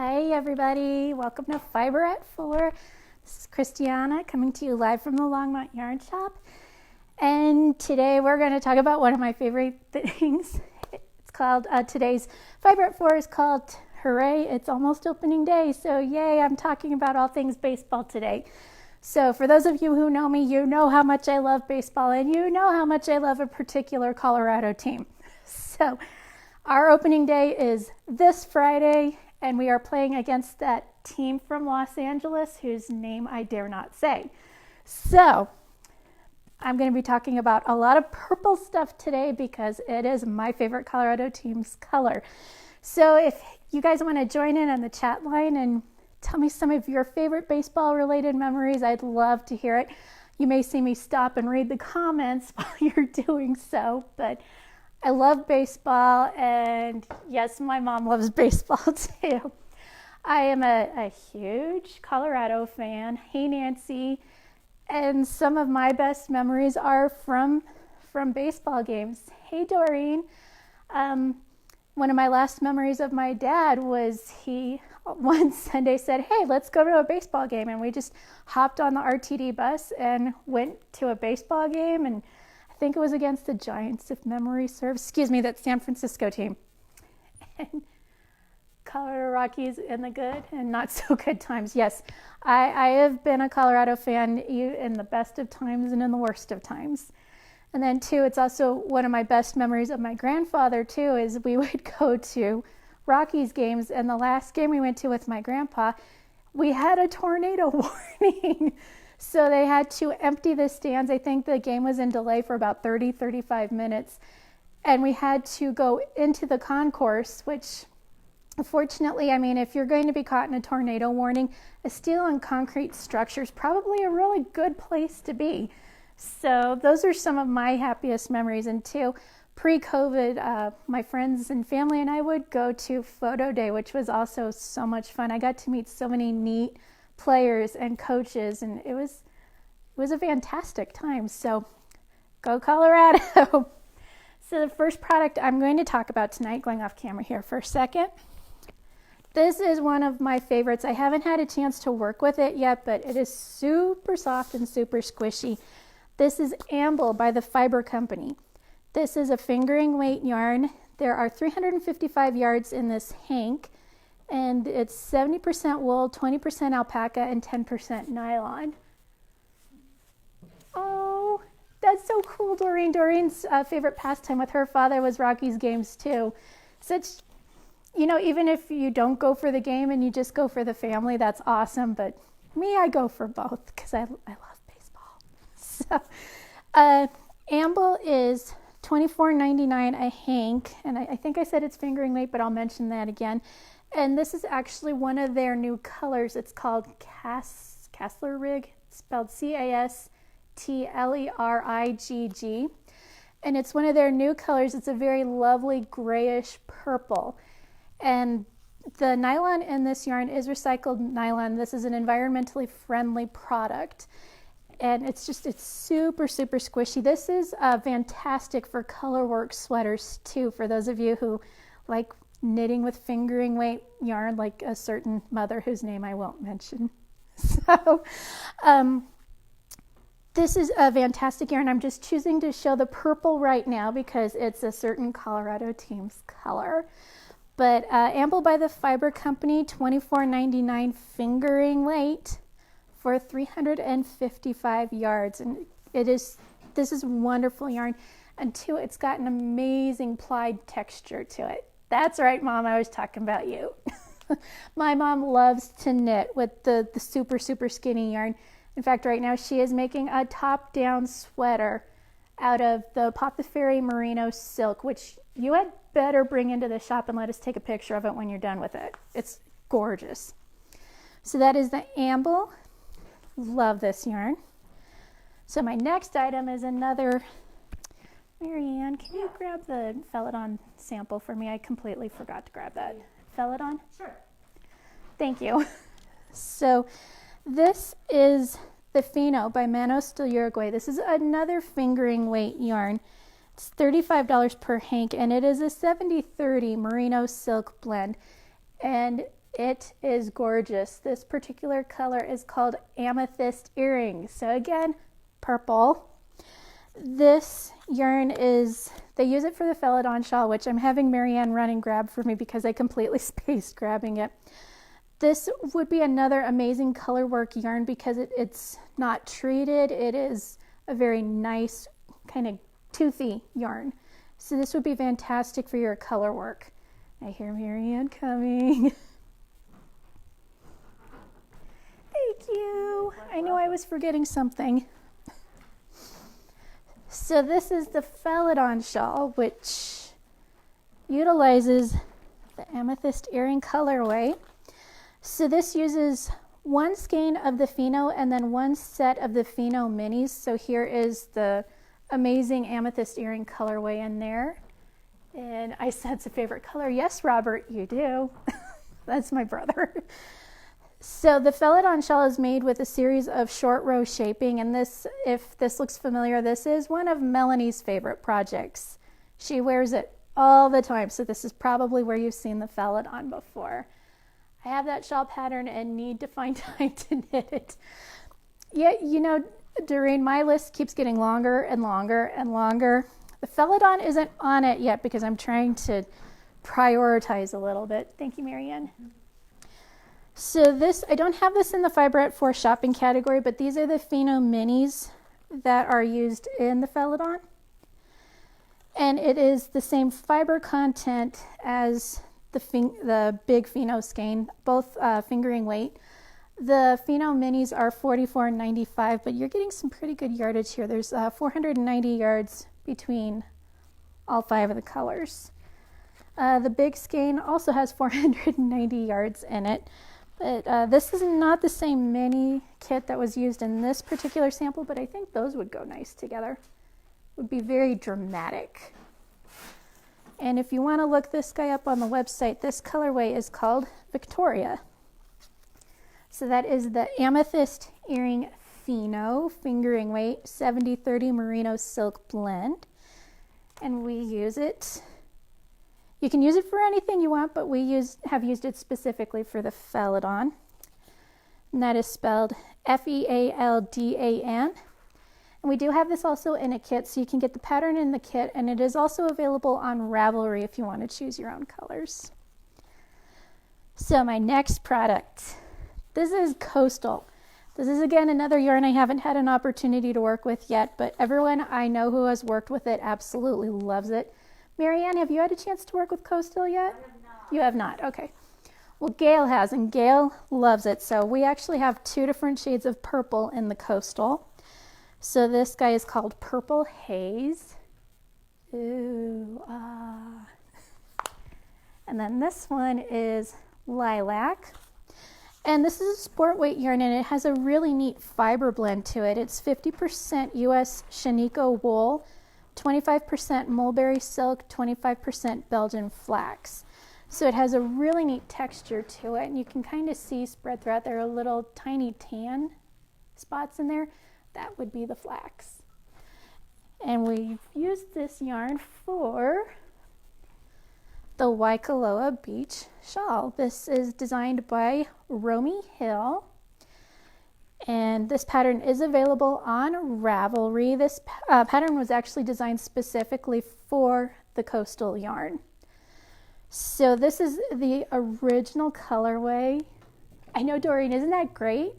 Hi everybody, welcome to Fiber at 4. This is Christiana coming to you live from the Longmont Yarn Shop. And today we're going to talk about one of my favorite things. It's called, today's Fiber at 4 is called Hooray, it's almost opening day. So yay, I'm talking about all things baseball today. So for those of you who know me, you know how much I love baseball and you know how much I love a particular Colorado team. So our opening day is this Friday, and we are playing against that team from Los Angeles whose name I dare not say. So I'm going to be talking about a lot of purple stuff today because it is my favorite Colorado team's color. So if you guys want to join in on the chat line and tell me some of your favorite baseball related memories, I'd love to hear it. You may see me stop and read the comments while you're doing so, but I love baseball, and yes, my mom loves baseball too. I am a huge Colorado fan. Hey, Nancy. And some of my best memories are from baseball games. Hey, Doreen. One of my last memories of my dad was he one Sunday said, hey, let's go to a baseball game. And we just hopped on the RTD bus and went to a baseball game, and I think it was against the Giants, if memory serves. Excuse me, that San Francisco team. And Colorado Rockies in the good and not so good times. Yes, I have been a Colorado fan in the best of times and in the worst of times. And then too, it's also one of my best memories of my grandfather too, is we would go to Rockies games, and the last game we went to with my grandpa, we had a tornado warning. So they had to empty the stands. I think the game was in delay for about 35 minutes. And we had to go into the concourse, which fortunately, I mean, if you're going to be caught in a tornado warning, a steel and concrete structure is probably a really good place to be. So those are some of my happiest memories. And too, pre-COVID, my friends and family and I would go to photo day, which was also so much fun. I got to meet so many neat players and coaches, and it was a fantastic time. So go Colorado. So the first product I'm going to talk about tonight, going off camera here for a second, this is one of my favorites. I haven't had a chance to work with it yet, but it is super soft and super squishy. This is Amble by the Fiber Company. This is a fingering weight yarn. There are 355 yards in this hank, and it's 70% wool, 20% alpaca, and 10% nylon. Oh, that's so cool, Doreen. Doreen's favorite pastime with her father was Rockies games too. Such, you know, even if you don't go for the game and you just go for the family, that's awesome. But me, I go for both because I love baseball. So, Amble is $24.99 a hank, and I think I said it's fingering weight, but I'll mention that again. And this is actually one of their new colors. It's called Castler Rig, spelled Castlerigg. And it's one of their new colors. It's a very lovely grayish purple. And the nylon in this yarn is recycled nylon. This is an environmentally friendly product. And it's super, super squishy. This is fantastic for colorwork sweaters too, for those of you who like knitting with fingering weight yarn, like a certain mother whose name I won't mention. So this is a fantastic yarn. I'm just choosing to show the purple right now because it's a certain Colorado team's color. But Amble by the Fiber Company, $24.99 fingering weight for 355 yards. And this is wonderful yarn. And two, it's got an amazing plied texture to it. That's right, Mom, I was talking about you. My mom loves to knit with the super, super skinny yarn. In fact, right now she is making a top-down sweater out of the Pop the Fairy Merino silk, which you had better bring into the shop and let us take a picture of it when you're done with it. It's gorgeous. So that is the Amble. Love this yarn. So my next item is another... Marianne, can you grab the Felidon sample for me? I completely forgot to grab that. Felidon? Sure. Thank you. So this is the Phenom by Manos del Uruguay. This is another fingering weight yarn. It's $35 per hank, and it is a 70-30 merino silk blend. And it is gorgeous. This particular color is called Amethyst Earrings. So again, purple. This yarn is, they use it for the Felidon Shawl, which I'm having Marianne run and grab for me because I completely spaced grabbing it. This would be another amazing color work yarn because it's not treated. It is a very nice kind of toothy yarn. So this would be fantastic for your color work. I hear Marianne coming. Thank you. I knew I was forgetting something. So this is the Felidon Shawl, which utilizes the Amethyst Earring colorway. So this uses one skein of the Phenom and then one set of the Phenom Minis. So here is the amazing Amethyst Earring colorway in there. And I said it's a favorite color. Yes, Robert, you do. That's my brother. So the Felidon Shawl is made with a series of short row shaping, and this, if this looks familiar, this is one of Melanie's favorite projects. She wears it all the time, so this is probably where you've seen the Felidon before. I have that shawl pattern and need to find time to knit it. Yeah, you know, Doreen, my list keeps getting longer and longer and longer. The Felidon isn't on it yet because I'm trying to prioritize a little bit. Thank you, Marianne. So this, I don't have this in the Fiberette 4 shopping category, but these are the Phenom Minis that are used in the Felidon. And it is the same fiber content as the big Phenom skein, both fingering weight. The Phenom Minis are $44.95, but you're getting some pretty good yardage here. There's 490 yards between all 5 of the colors. The big skein also has 490 yards in it. But this is not the same mini kit that was used in this particular sample, but I think those would go nice together. Would be very dramatic. And if you want to look this guy up on the website, this colorway is called Victoria. So that is the Amethyst Earring Phenom, fingering weight, 70/30 merino silk blend. And we use it. You can use it for anything you want, but we have used it specifically for the Felidon. And that is spelled Fealdan. And we do have this also in a kit, so you can get the pattern in the kit, and it is also available on Ravelry if you want to choose your own colors. So my next product, this is Coastal. This is again another yarn I haven't had an opportunity to work with yet, but everyone I know who has worked with it absolutely loves it. Marianne, have you had a chance to work with Coastal yet? I have not. You have not, okay. Well, Gail has, and Gail loves it. So we actually have 2 different shades of purple in the Coastal. So this guy is called Purple Haze. Ooh, ah. And then this one is Lilac. And this is a sport weight yarn, and it has a really neat fiber blend to it. It's 50% US Shaniko wool, 25% mulberry silk, 25% Belgian flax. So it has a really neat texture to it, and you can kind of see spread throughout there are little tiny tan spots in there. That would be the flax. And we've used this yarn for the Waikaloa Beach Shawl. This is designed by Romy Hill. And this pattern is available on Ravelry. This pattern was actually designed specifically for the Coastal yarn. So this is the original colorway. I know, Doreen, isn't that great?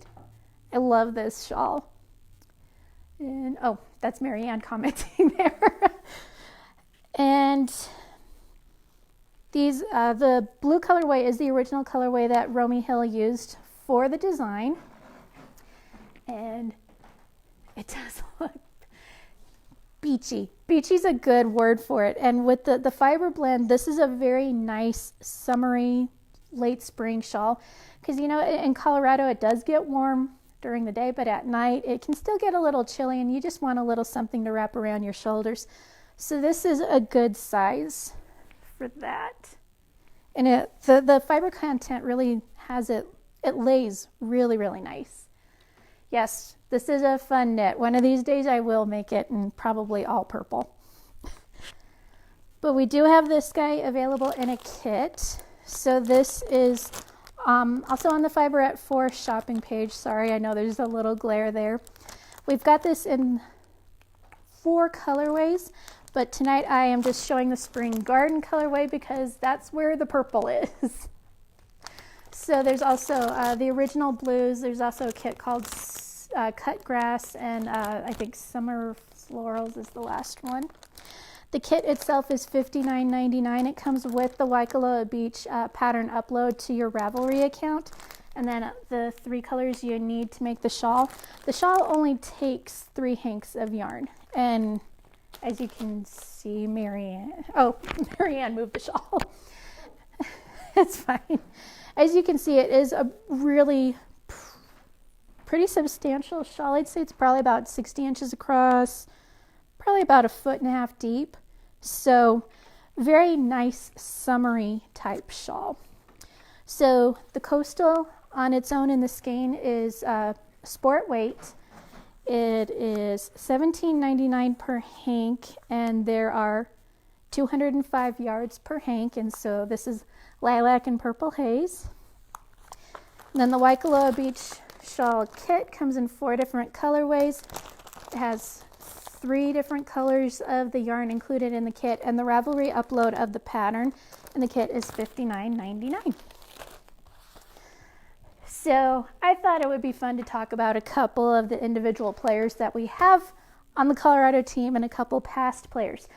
I love this shawl. And oh, that's Marianne commenting there. And these, the blue colorway is the original colorway that Romy Hill used for the design. And it does look beachy. Beachy's a good word for it. And with the fiber blend, this is a very nice summery late spring shawl. Because, you know, in Colorado, it does get warm during the day, but at night, it can still get a little chilly, and you just want a little something to wrap around your shoulders. So this is a good size for that. And the fiber content really has it lays really, really nice. Yes, this is a fun knit. One of these days I will make it in probably all purple. But we do have this guy available in a kit. So this is Also on the Fiberette 4 shopping page, sorry, I know there's a little glare there. We've got this in 4 colorways, but tonight I am just showing the Spring Garden colorway because that's where the purple is. So there's also the original blues. There's also a kit called Cut Grass, and I think Summer Florals is the last one. The kit itself is $59.99. It comes with the Waikaloa Beach pattern upload to your Ravelry account, and then the 3 colors you need to make the shawl. The shawl only takes 3 hanks of yarn, and as you can see, Marianne moved the shawl. It's fine. As you can see, it is a really pretty substantial shawl. I'd say it's probably about 60 inches across, probably about 1.5 feet deep. So very nice summery type shawl. So the coastal on its own in the skein is sport weight. It is $17.99 per hank, and there are 205 yards per hank, and so this is lilac and purple haze. And then the Waikaloa Beach shawl kit comes in 4 different colorways. It has 3 different colors of the yarn included in the kit, and the Ravelry upload of the pattern in the kit is $59.99. So I thought it would be fun to talk about a couple of the individual players that we have on the Colorado team and a couple past players.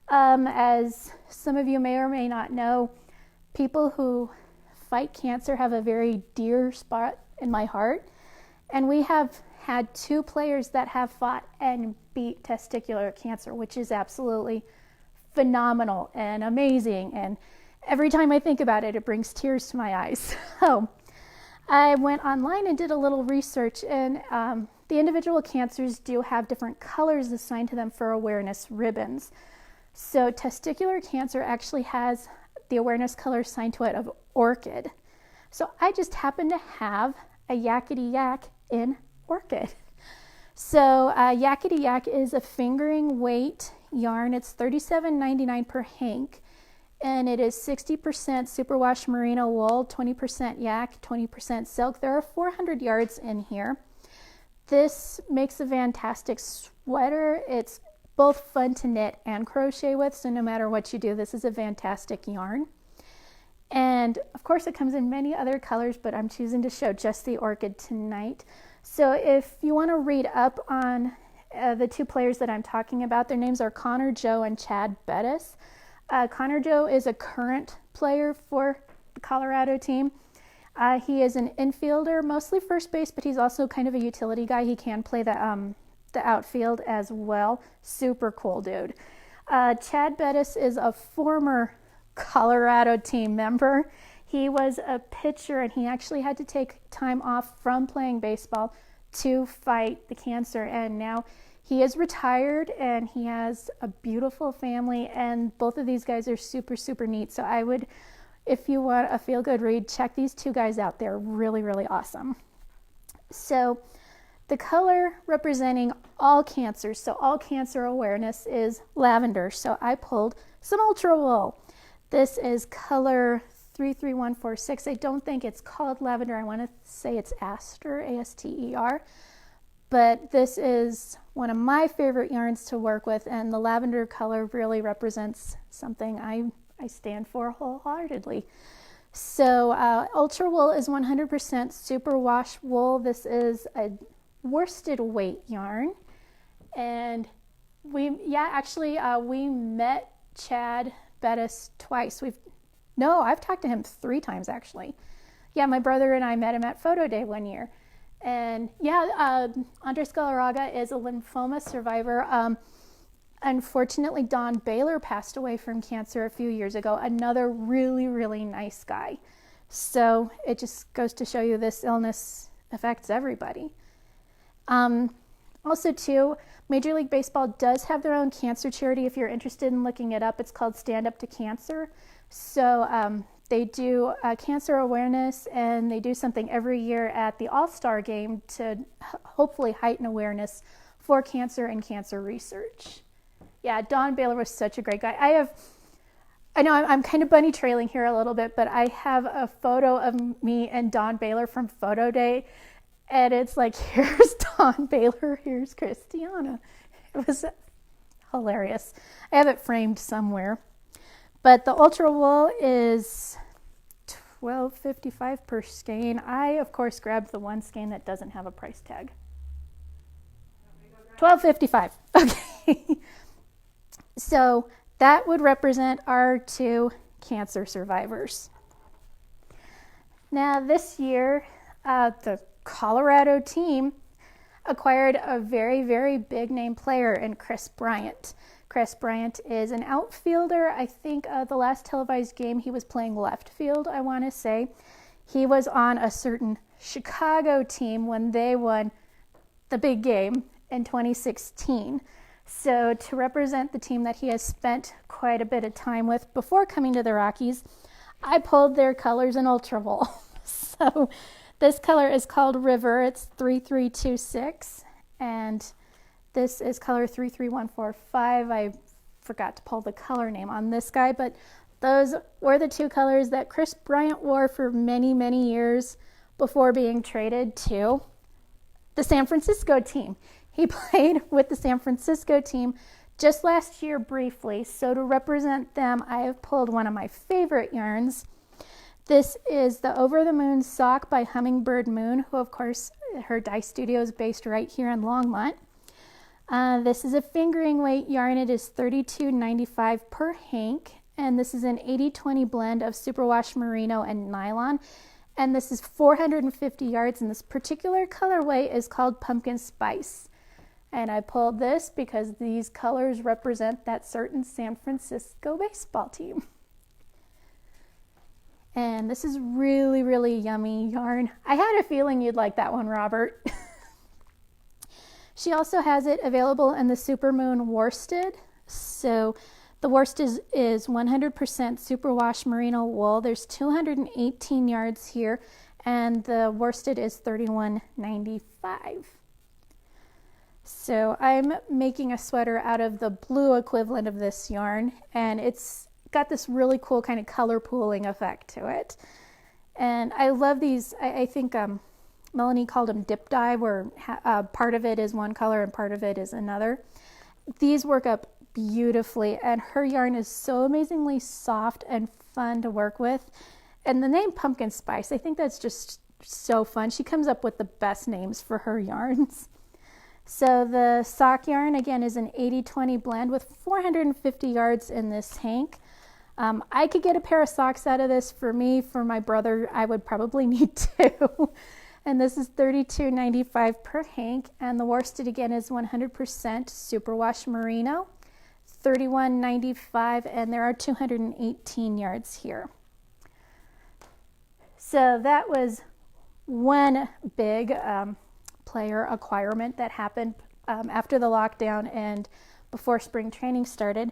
As some of you may or may not know, people who fight cancer have a very dear spot in my heart, and we have had 2 players that have fought and beat testicular cancer, which is absolutely phenomenal and amazing, and every time I think about it, it brings tears to my eyes. So I went online and did a little research, and the individual cancers do have different colors assigned to them for awareness ribbons. So testicular cancer actually has the awareness color assigned to it of orchid. So I just happen to have a Yakety Yak in orchid. So Yakety Yak is a fingering weight yarn. It's $37.99 per hank, and it is 60% superwash merino wool, 20% yak, 20% silk. There are 400 yards in here. This makes a fantastic sweater. It's both fun to knit and crochet with, so no matter what you do, this is a fantastic yarn. And of course it comes in many other colors, but I'm choosing to show just the orchid tonight. So if you want to read up on the 2 players that I'm talking about, their names are Connor Joe and Chad Bettis. Connor Joe is a current player for the Colorado team. He is an infielder, mostly first base, but he's also kind of a utility guy. He can play the outfield as well. Super cool dude. Chad Bettis is a former Colorado team member. He was a pitcher, and he actually had to take time off from playing baseball to fight the cancer, and now he is retired and he has a beautiful family, and both of these guys are super, super neat. So I would, if you want a feel-good read, check these 2 guys out. They're really, really awesome. So the color representing all cancers, so all cancer awareness, is lavender. So I pulled some ultra wool. This is color 33146. I don't think it's called lavender. I want to say it's Aster, A-S-T-E-R. But this is one of my favorite yarns to work with, and the lavender color really represents something I stand for wholeheartedly. So ultra wool is 100% superwash wool. This is a worsted weight yarn, and we met Chad Bettis twice. I've talked to him 3 times actually. Yeah, my brother and I met him at Photo Day one year. And Andres Galarraga is a lymphoma survivor. Unfortunately, Don Baylor passed away from cancer a few years ago. Another really, really nice guy. So it just goes to show you this illness affects everybody. Also, too, Major League Baseball does have their own cancer charity. If you're interested in looking it up, it's called Stand Up to Cancer. So they do cancer awareness, and they do something every year at the All-Star game to hopefully heighten awareness for cancer and cancer research. Yeah, Don Baylor was such a great guy. I know I'm kind of bunny trailing here a little bit, but I have a photo of me and Dawn Baylor from Photo Day, and it's like, here's Dawn Baylor, here's Christiana. It was hilarious. I have it framed somewhere. But the Ultra Wool is $12.55 per skein. I, of course, grabbed the one skein that doesn't have a price tag. $12.55. Okay. So that would represent our 2 cancer survivors. Now this year, the Colorado team acquired a very, very big name player in Chris Bryant. Chris Bryant is an outfielder. I think the last televised game he was playing left field, I want to say. He was on a certain Chicago team when they won the big game in 2016. So to represent the team that he has spent quite a bit of time with before coming to the Rockies, I pulled their colors in Ultra Wool. So this color is called River. It's 3326, and this is color 33145. I forgot to pull the color name on this guy, but those were the 2 colors that Chris Bryant wore for many, many years before being traded to the San Francisco team. He played with the San Francisco team just last year briefly, so to represent them, I have pulled one of my favorite yarns. This is the Over the Moon sock by Hummingbird Moon, who, of course, her dye studio is based right here in Longmont. This is a fingering weight yarn. It is $32.95 per hank, and this is an 80-20 blend of superwash merino and nylon. And this is 450 yards, and this particular colorway is called Pumpkin Spice. And I pulled this because these colors represent that certain San Francisco baseball team. And this is really, really yummy yarn. I had a feeling you'd like that one, Robert. She also has it available in the Supermoon worsted. So the worsted is 100% superwash merino wool. There's 218 yards here, and the worsted is $31.95. So I'm making a sweater out of the blue equivalent of this yarn, and it's got this really cool kind of color pooling effect to it. And I love these. I think Melanie called them dip dye, where part of it is one color and part of it is another. These work up beautifully, and her yarn is so amazingly soft and fun to work with. And the name Pumpkin Spice, I think that's just so fun. She comes up with the best names for her yarns. So the sock yarn, again, is an 80-20 blend with 450 yards in this hank. I could get a pair of socks out of this. For me, for my brother, I would probably need 2. And this is $32.95 per hank. And the worsted, again, is 100% superwash merino, $31.95, and there are 218 yards here. So that was one big player acquirement that happened after the lockdown and before spring training started.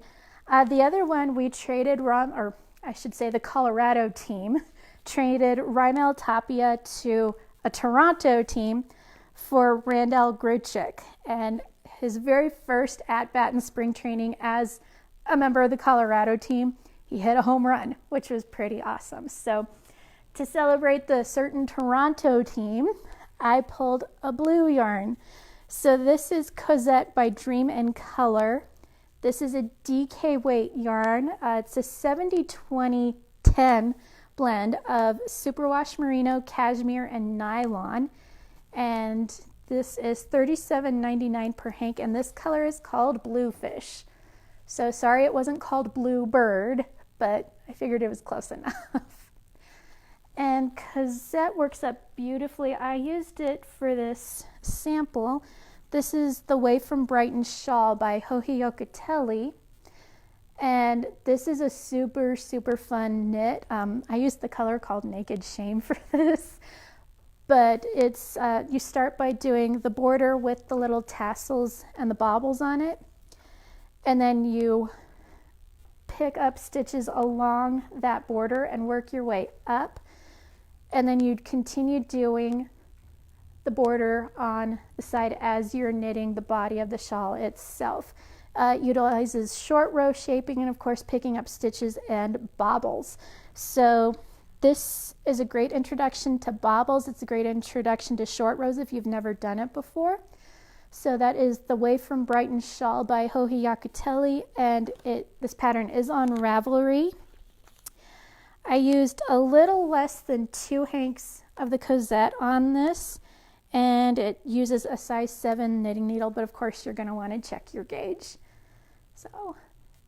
The other one, we traded, the Colorado team traded Raimel Tapia to a Toronto team for Randall Gruchik, and his very first at-bat in spring training as a member of the Colorado team, he hit a home run, which was pretty awesome. So to celebrate the certain Toronto team, I pulled a blue yarn. So this is Cosette by Dream and Color. This is a DK weight yarn. It's a 70-20-10 blend of superwash merino, cashmere, and nylon. And this is $37.99 per hank, and this color is called Bluefish. So sorry it wasn't called Bluebird, but I figured it was close enough. And Cosette works up beautifully. I used it for this sample. This is the Way from Brighton Shawl by Joji Locatelli. And this is a super, super fun knit. I used the color called Naked Shame for this. But it's you start by doing the border with the little tassels and the baubles on it. And then you pick up stitches along that border and work your way up. And then you'd continue doing the border on the side as you're knitting the body of the shawl itself. Utilizes short row shaping and of course picking up stitches and bobbles. So this is a great introduction to bobbles. It's a great introduction to short rows if you've never done it before. So that is the Way from Brighton Shawl by Joji Yakuteli, and this pattern is on Ravelry. I used a little less than 2 hanks of the Cosette on this, and it uses a size 7 knitting needle, but of course you're going to want to check your gauge. So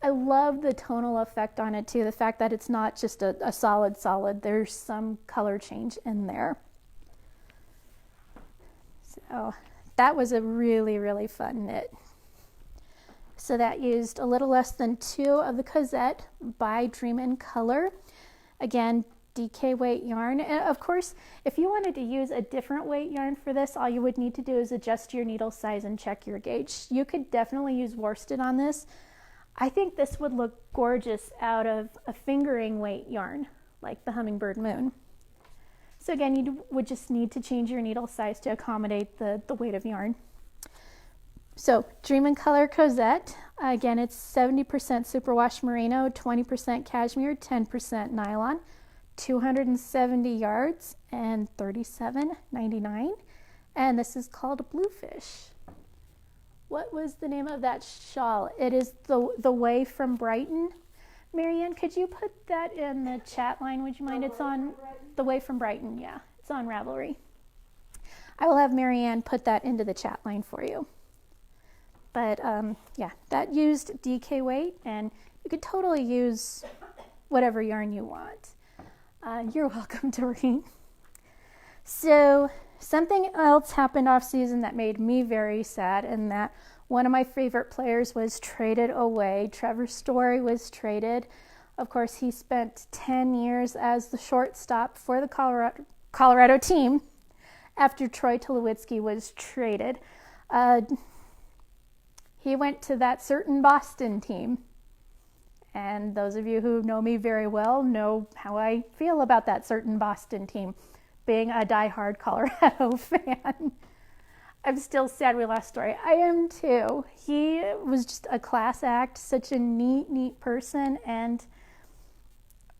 I love the tonal effect on it too, the fact that it's not just a solid, there's some color change in there. So that was a really, really fun knit. So that used a little less than 2 of the Cosette by Dream in Color. Again, DK weight yarn. And of course, if you wanted to use a different weight yarn for this, all you would need to do is adjust your needle size and check your gauge. You could definitely use worsted on this. I think this would look gorgeous out of a fingering weight yarn, like the Hummingbird Moon. So again, you would just need to change your needle size to accommodate the weight of yarn. So Dream in Color Cosette, again, it's 70% superwash merino, 20% cashmere, 10% nylon. 270 yards and $37.99, and this is called Bluefish. What was the name of that shawl? It is the Way from Brighton. Marianne, could you put that in the chat line? Would you mind? It's on the Way from Brighton. Yeah, it's on Ravelry. I will have Marianne put that into the chat line for you. But yeah, that used DK weight, and you could totally use whatever yarn you want. You're welcome, Doreen. So something else happened off season that made me very sad, and that one of my favorite players was traded away. Trevor Story was traded. Of course, he spent 10 years as the shortstop for the Colorado team after Troy Tulowitzki was traded. He went to that certain Boston team. And those of you who know me very well know how I feel about that certain Boston team, being a diehard Colorado fan. I'm still sad we lost Story. I am too. He was just a class act, such a neat person, and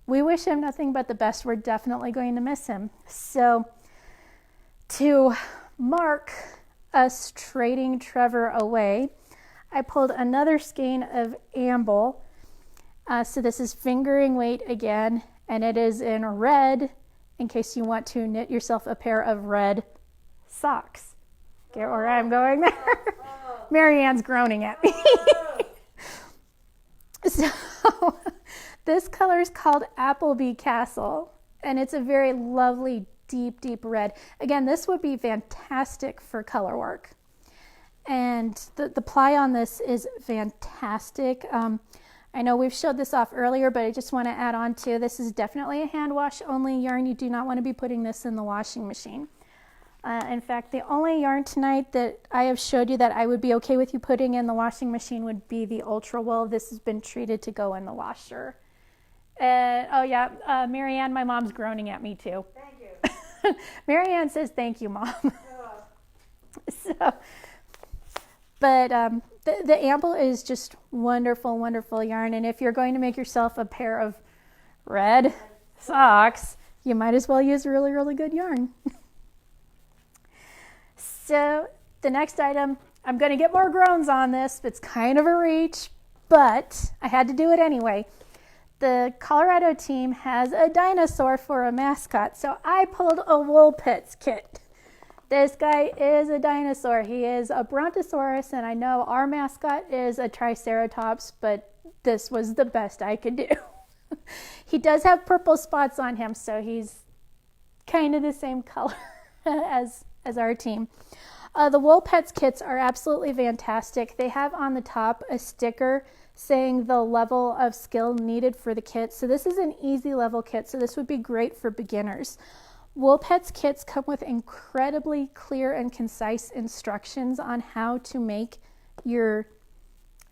we wish him nothing but the best. We're definitely going to miss him. So to mark us trading Trevor away, I pulled another skein of amble. So this is fingering weight again, and it is in red in case you want to knit yourself a pair of red socks. Get where I'm going there? Marianne's groaning at me. So this color is called Appleby Castle, and it's a very lovely, deep red. Again, this would be fantastic for color work. And the ply on this is fantastic. I know we've showed this off earlier, but I just want to add on to this is definitely a hand wash only yarn. You do not want to be putting this in the washing machine. In fact, the only yarn tonight that I have showed you that I would be okay with you putting in the washing machine would be the Ultra Wool. This has been treated to go in the washer. Oh yeah, Marianne, my mom's groaning at me too. Thank you. Marianne says thank you, Mom. So, but the amble is just wonderful yarn, and if you're going to make yourself a pair of red socks, you might as well use really good yarn. So the next item, I'm going to get more groans on this. It's kind of a reach, but I had to do it anyway. The Colorado team has a dinosaur for a mascot, so I pulled a Woolpits kit. This guy is a dinosaur. He is a Brontosaurus, and I know our mascot is a Triceratops, but this was the best I could do. He does have purple spots on him, so he's kind of the same color as our team. The Woolpits kits are absolutely fantastic. They have on the top a sticker saying the level of skill needed for the kit. So this is an easy level kit, so this would be great for beginners. Woolpits kits come with incredibly clear and concise instructions on how to make your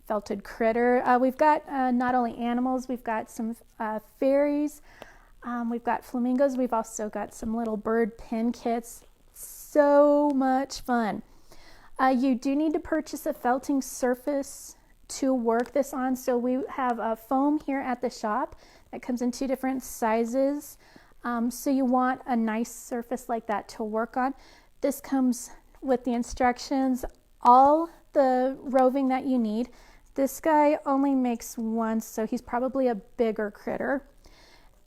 felted critter. We've got not only animals, we've got some fairies, we've got flamingos, we've also got some little bird pin kits. So much fun. You do need to purchase a felting surface to work this on. So we have a foam here at the shop that comes in 2 different sizes. So you want a nice surface like that to work on. This comes with the instructions, all the roving that you need. This guy only makes 1, so he's probably a bigger critter.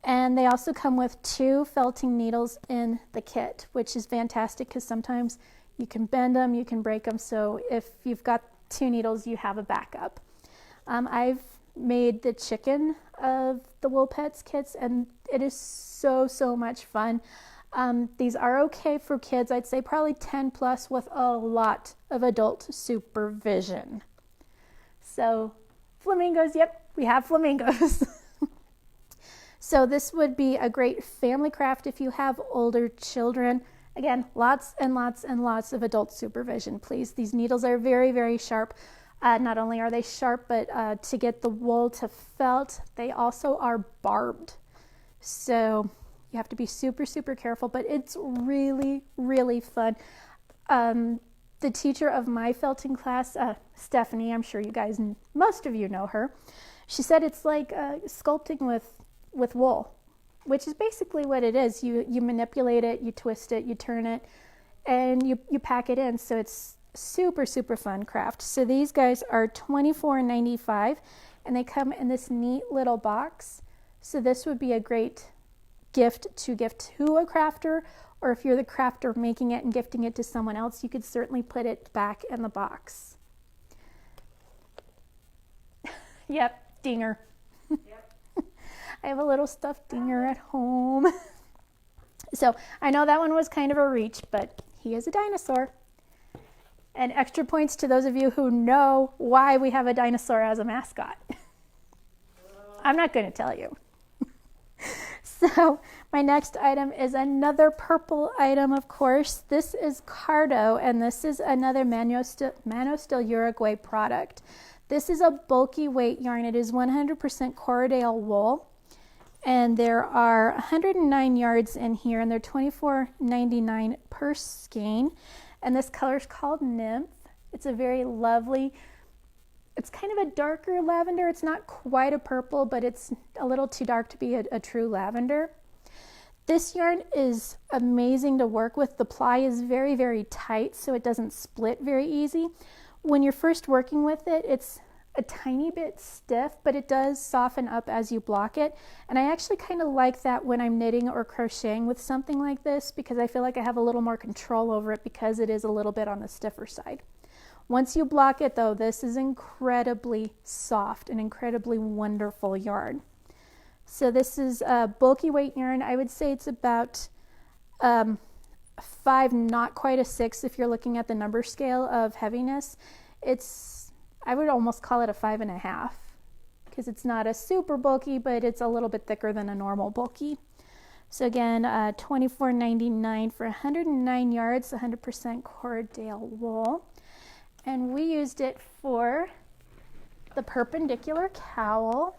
And they also come with 2 felting needles in the kit, which is fantastic because sometimes you can bend them, you can break them. So if you've got 2 needles, you have a backup. I've made the chicken of the Wool Pets kits, and it is so much fun. These are okay for kids. I'd say probably 10 plus with a lot of adult supervision. So flamingos, yep, we have flamingos. So this would be a great family craft if you have older children. Again, lots and lots of adult supervision, please. These needles are very sharp. Not only are they sharp, but to get the wool to felt, they also are barbed. So you have to be super careful, but it's really fun. The teacher of my felting class, Stephanie, I'm sure you guys, most of you know her, she said it's like sculpting with wool, which is basically what it is. You manipulate it, you twist it, you turn it, and you pack it in. So it's super fun craft. So these guys are $24.95, and they come in this neat little box. So this would be a great gift to a crafter, or if you're the crafter making it and gifting it to someone else, you could certainly put it back in the box. Yep, dinger. Yep. I have a little stuffed dinger at home. So I know that one was kind of a reach, but he is a dinosaur. And extra points to those of you who know why we have a dinosaur as a mascot. I'm not going to tell you. So my next item is another purple item, of course. This is Cardo, and this is another Manostil Uruguay product. This is a bulky weight yarn. It is 100% Corriedale wool, and there are 109 yards in here, and they're $24.99 per skein. And this color is called Nymph. It's a very lovely, it's kind of a darker lavender. It's not quite a purple, but it's a little too dark to be a true lavender. This yarn is amazing to work with. The ply is very tight, so it doesn't split very easy. When you're first working with it, it's a tiny bit stiff, but it does soften up as you block it. And I actually kind of like that when I'm knitting or crocheting with something like this, because I feel like I have a little more control over it because it is a little bit on the stiffer side. Once you block it though, this is incredibly soft and incredibly wonderful yarn. So this is a bulky weight yarn. I would say it's about 5, not quite a 6 if you're looking at the number scale of heaviness. I would almost call it a 5.5 because it's not a super bulky, but it's a little bit thicker than a normal bulky. So again, $24.99 for 109 yards, 100% Corriedale wool. And we used it for the perpendicular cowl.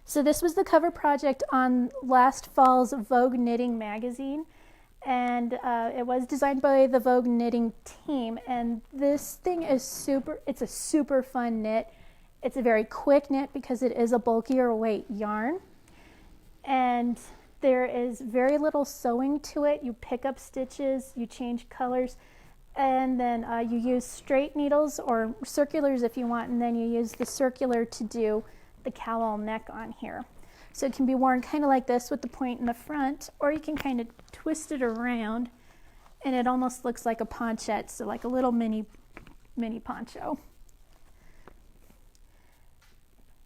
So this was the cover project on last fall's Vogue Knitting magazine, and it was designed by the Vogue Knitting team. And this thing is it's a super fun knit. It's a very quick knit because it is a bulkier weight yarn, and there is very little sewing to it. You pick up stitches, you change colors, and then you use straight needles or circulars if you want, and then you use the circular to do the cowl neck on here. So it can be worn kind of like this with the point in the front, or you can kind of twist it around and it almost looks like a ponchette, so like a little mini poncho.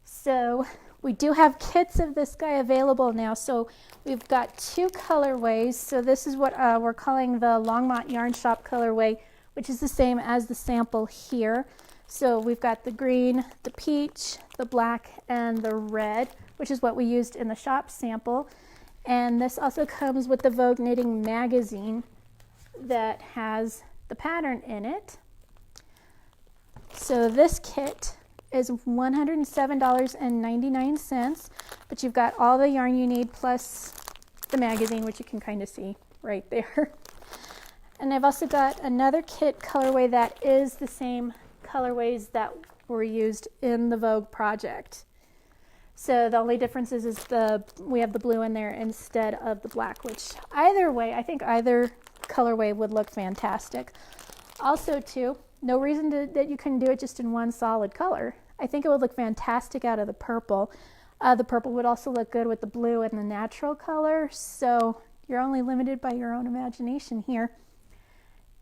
So we do have kits of this guy available now. So we've got 2 colorways. So this is what we're calling the Longmont Yarn Shop colorway, which is the same as the sample here. So we've got the green, the peach, the black, and the red, which is what we used in the shop sample. And this also comes with the Vogue Knitting magazine that has the pattern in it. So this kit is $107.99, but you've got all the yarn you need plus the magazine, which you can kind of see right there. And I've also got another kit colorway that is the same colorways that were used in the Vogue project. So the only difference is we have the blue in there instead of the black, which either way, I think either colorway would look fantastic. Also too, no reason that you couldn't do it just in one solid color. I think it would look fantastic out of the purple. The purple would also look good with the blue and the natural color, so you're only limited by your own imagination here.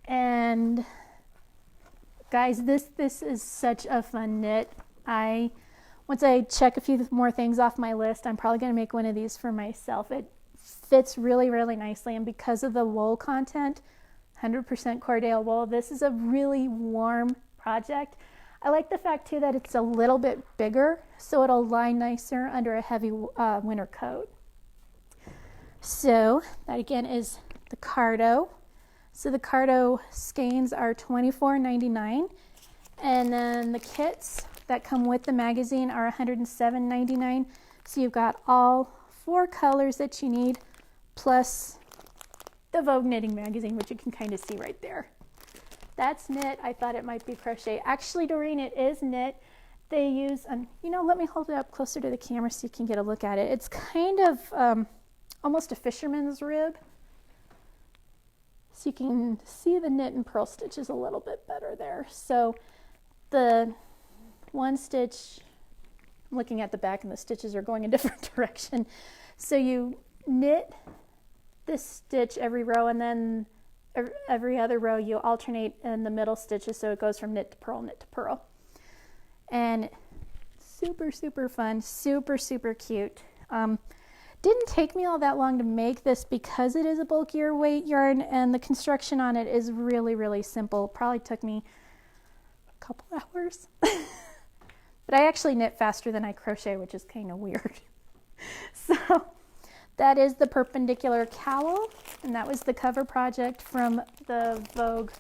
And guys, this is such a fun knit. Once I check a few more things off my list, I'm probably going to make one of these for myself. It fits really, really nicely, and because of the wool content, 100% Cordale wool, this is a really warm project. I like the fact too that it's a little bit bigger, so it'll lie nicer under a heavy winter coat. So that again is the Cardo. So the Cardo skeins are $24.99, and then the kits that come with the magazine are $107.99. So you've got all 4 colors that you need, plus the Vogue knitting magazine, which you can kind of see right there. That's knit. I thought it might be crochet. Actually, Doreen, it is knit. They use, let me hold it up closer to the camera so you can get a look at it. It's kind of almost a fisherman's rib. So you can see the knit and purl stitches a little bit better there. So the one stitch, I'm looking at the back and the stitches are going a different direction. So you knit this stitch every row, and then every other row you alternate in the middle stitches, so it goes from knit to purl, knit to purl. And super, super fun, super, super cute. Didn't take me all that long to make this because it is a bulkier weight yarn, and the construction on it is really, really simple. Probably took me a couple hours. But I actually knit faster than I crochet, which is kind of weird. So that is the perpendicular cowl, and that was the cover project from the Vogue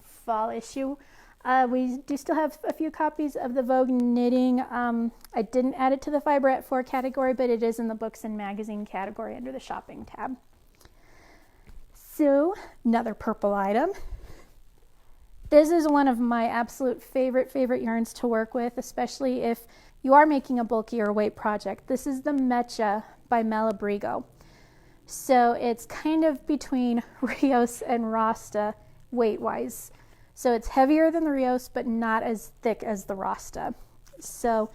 fall issue. We do still have a few copies of the Vogue knitting. I didn't add it to the Fiberette 4 category, but it is in the books and magazine category under the shopping tab. So another purple item. This is one of my absolute favorite yarns to work with, especially if you are making a bulkier weight project. This is the Mecha by Malabrigo. So it's kind of between Rios and Rasta weight-wise. So it's heavier than the Rios, but not as thick as the Rasta. So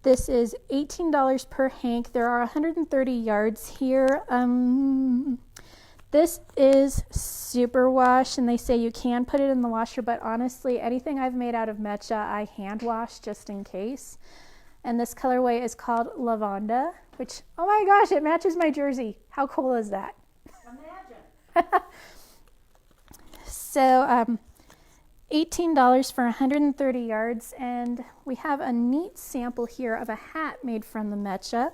this is $18 per hank. There are 130 yards here. This is super wash, and they say you can put it in the washer, but honestly, anything I've made out of Mecha, I hand wash just in case. And this colorway is called Lavender, which, oh my gosh, it matches my jersey. How cool is that? Imagine. So, $18 for 130 yards, and we have a neat sample here of a hat made from the Mecha.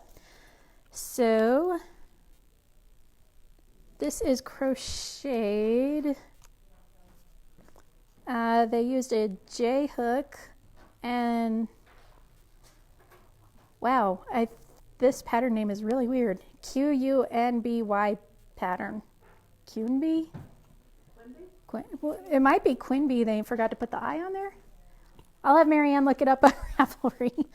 So this is crocheted. They used a J hook, and wow, this pattern name is really weird. Qunby pattern. Quinby? Well, it might be Quinby. They forgot to put the I on there. I'll have Marianne look it up on Ravelry.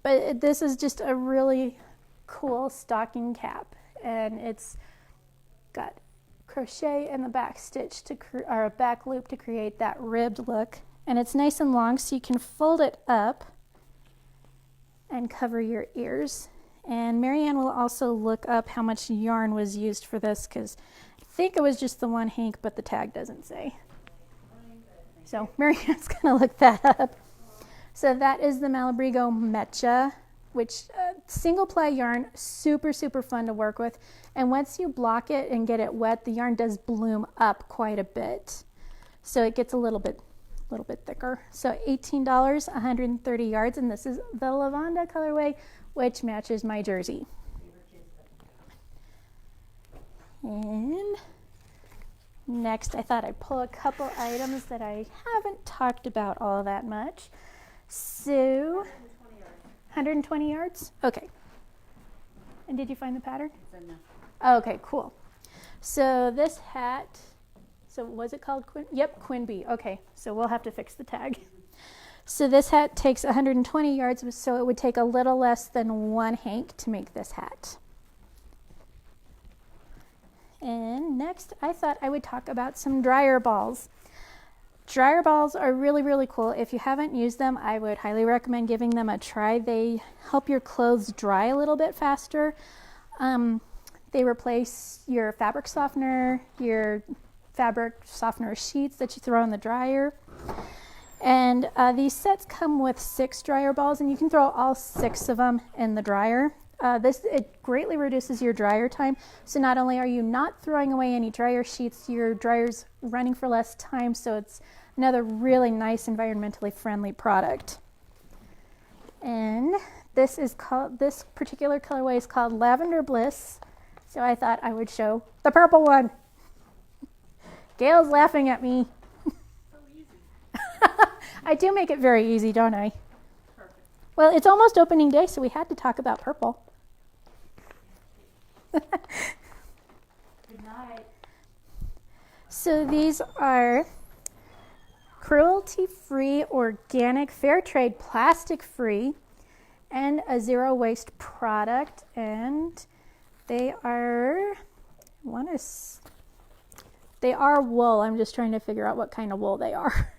But this is just a really cool stocking cap, and it's got crochet in the back stitch or a back loop to create that ribbed look, and it's nice and long, so you can fold it up and cover your ears. And Marianne will also look up how much yarn was used for this, because I think it was just the one hank, but the tag doesn't say. So Marianne's gonna look that up. So that is the Malabrigo Mecha, which single ply yarn, super, super fun to work with. And once you block it and get it wet, the yarn does bloom up quite a bit. So it gets a little bit thicker. So $18, 130 yards, and this is the Lavanda colorway, which matches my jersey. And next, I thought I'd pull a couple items that I haven't talked about all that much. So 120 yards? Okay. And did you find the pattern? No. Okay, cool. So this hat, so was it called Yep, Quinby. Okay, so we'll have to fix the tag. So this hat takes 120 yards, so it would take a little less than 1 hank to make this hat. And next, I thought I would talk about some dryer balls. Dryer balls are really, really cool. If you haven't used them, I would highly recommend giving them a try. They help your clothes dry a little bit faster. They replace your fabric softener sheets that you throw in the dryer. And these sets come with 6 dryer balls, and you can throw all 6 of them in the dryer. It greatly reduces your dryer time. So not only are you not throwing away any dryer sheets, your dryer's running for less time. So it's another really nice environmentally friendly product. And this particular colorway is called Lavender Bliss. So I thought I would show the purple one. Gail's laughing at me. So easy. I do make it very easy, don't I? Perfect. Well, it's almost opening day, so we had to talk about purple. Good night. So these are cruelty-free, organic, fair trade, plastic-free, and a zero-waste product. And they are wool. I'm just trying to figure out what kind of wool they are.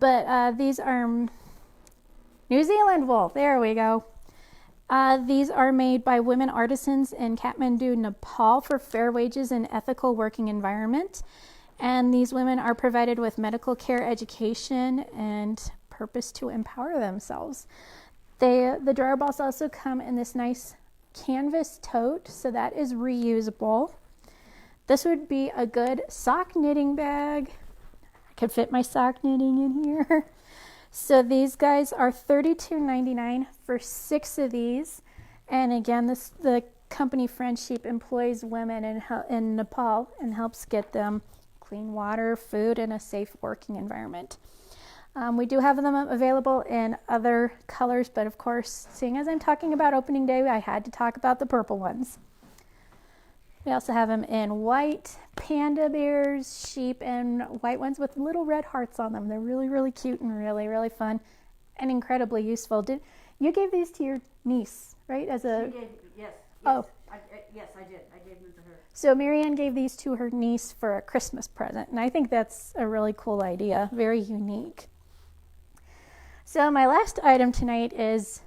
But these are New Zealand wool. There we go. These are made by women artisans in Kathmandu, Nepal for fair wages and ethical working environment. And these women are provided with medical care, education, and purpose to empower themselves. The dryer balls also come in this nice canvas tote, so that is reusable. This would be a good sock knitting bag. I could fit my sock knitting in here. So these guys are $32.99 for 6 of these. And again, the company Friendship employs women in Nepal and helps get them clean water, food, and a safe working environment. We do have them available in other colors, but of course, seeing as I'm talking about opening day, I had to talk about the purple ones. We also have them in white, panda bears, sheep, and white ones with little red hearts on them. They're really, really cute and really, really fun and incredibly useful. You gave these to your niece, right? Yes. Oh. Yes, I did. I gave them to her. So Marianne gave these to her niece for a Christmas present, and I think that's a really cool idea, very unique. So my last item tonight is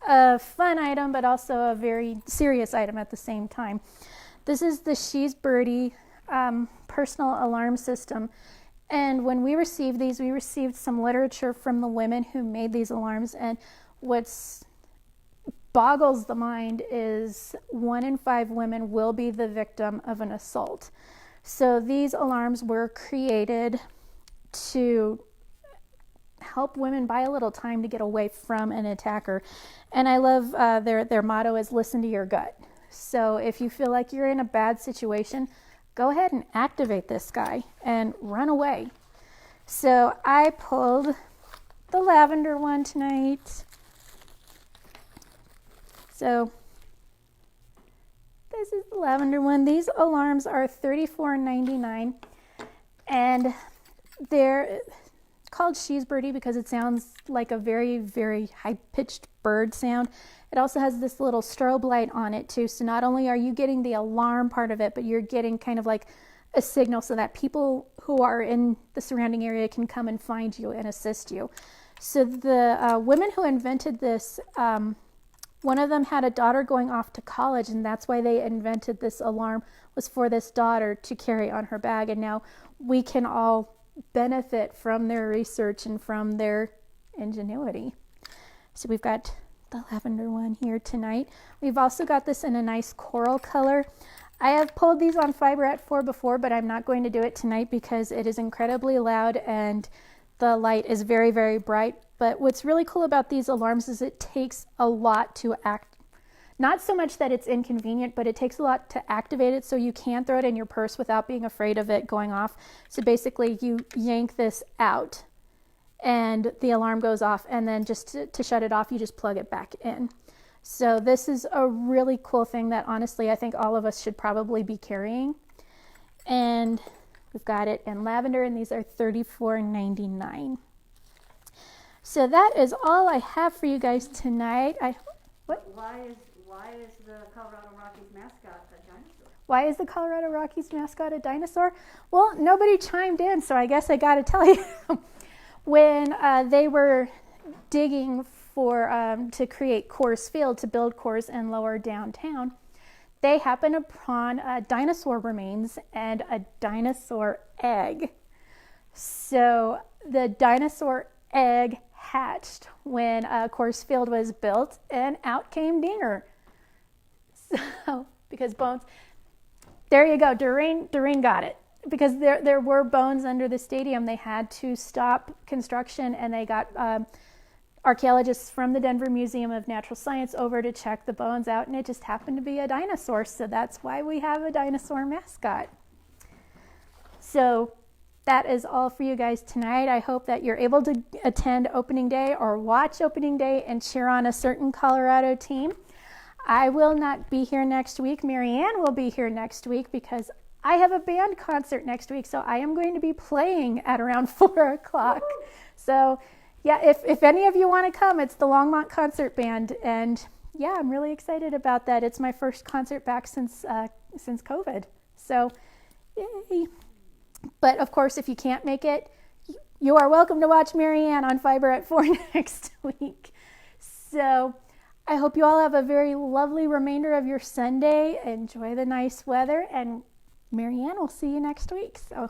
a fun item, but also a very serious item at the same time. This is the She's Birdie personal alarm system. And when we received these, we received some literature from the women who made these alarms. And what's boggles the mind is 1 in 5 women will be the victim of an assault. So these alarms were created to help women buy a little time to get away from an attacker. And I love their motto is listen to your gut. So if you feel like you're in a bad situation, go ahead and activate this guy and run away. So I pulled the lavender one tonight. So this is the lavender one. These alarms are $34.99, and they're called She's Birdie because it sounds like a very, very high-pitched bird sound. It also has this little strobe light on it too. So not only are you getting the alarm part of it, but you're getting kind of like a signal so that people who are in the surrounding area can come and find you and assist you. So the women who invented this, one of them had a daughter going off to college, and that's why they invented this alarm, was for this daughter to carry on her bag. And now we can all benefit from their research and from their ingenuity. So we've got the lavender one here tonight. We've also got this in a nice coral color. I have pulled these on Fiber at 4 before, but I'm not going to do it tonight because it is incredibly loud and the light is very, very bright. But what's really cool about these alarms is it takes a lot to act. Not so much that it's inconvenient, but it takes a lot to activate it, so you can throw it in your purse without being afraid of it going off. So basically you yank this out and the alarm goes off, and then just to shut it off, you just plug it back in. So this is a really cool thing that honestly I think all of us should probably be carrying. And we've got it in lavender, and these are $34.99. So that is all I have for you guys tonight. Why is the Colorado Rockies mascot a dinosaur? Why is the Colorado Rockies mascot a dinosaur? Well, nobody chimed in, so I guess I got to tell you. When they were digging to create Coors Field, to build Coors in lower downtown, they happened upon dinosaur remains and a dinosaur egg. So the dinosaur egg hatched when Coors Field was built, and out came Dinger. So, because bones, there you go, Doreen got it. Because there were bones under the stadium, they had to stop construction, and they got archaeologists from the Denver Museum of Natural Science over to check the bones out, and it just happened to be a dinosaur, so that's why we have a dinosaur mascot. So that is all for you guys tonight. I hope that you're able to attend opening day or watch opening day and cheer on a certain Colorado team. I will not be here next week. Marianne will be here next week because I have a band concert next week, so I am going to be playing at around 4 o'clock. So yeah, if any of you want to come, it's the Longmont Concert Band, and yeah, I'm really excited about that. It's my first concert back since COVID, so yay. But of course, if you can't make it, you are welcome to watch Marianne on Fiber at 4 next week. So I hope you all have a very lovely remainder of your Sunday. Enjoy the nice weather, and Marianne will see you next week. So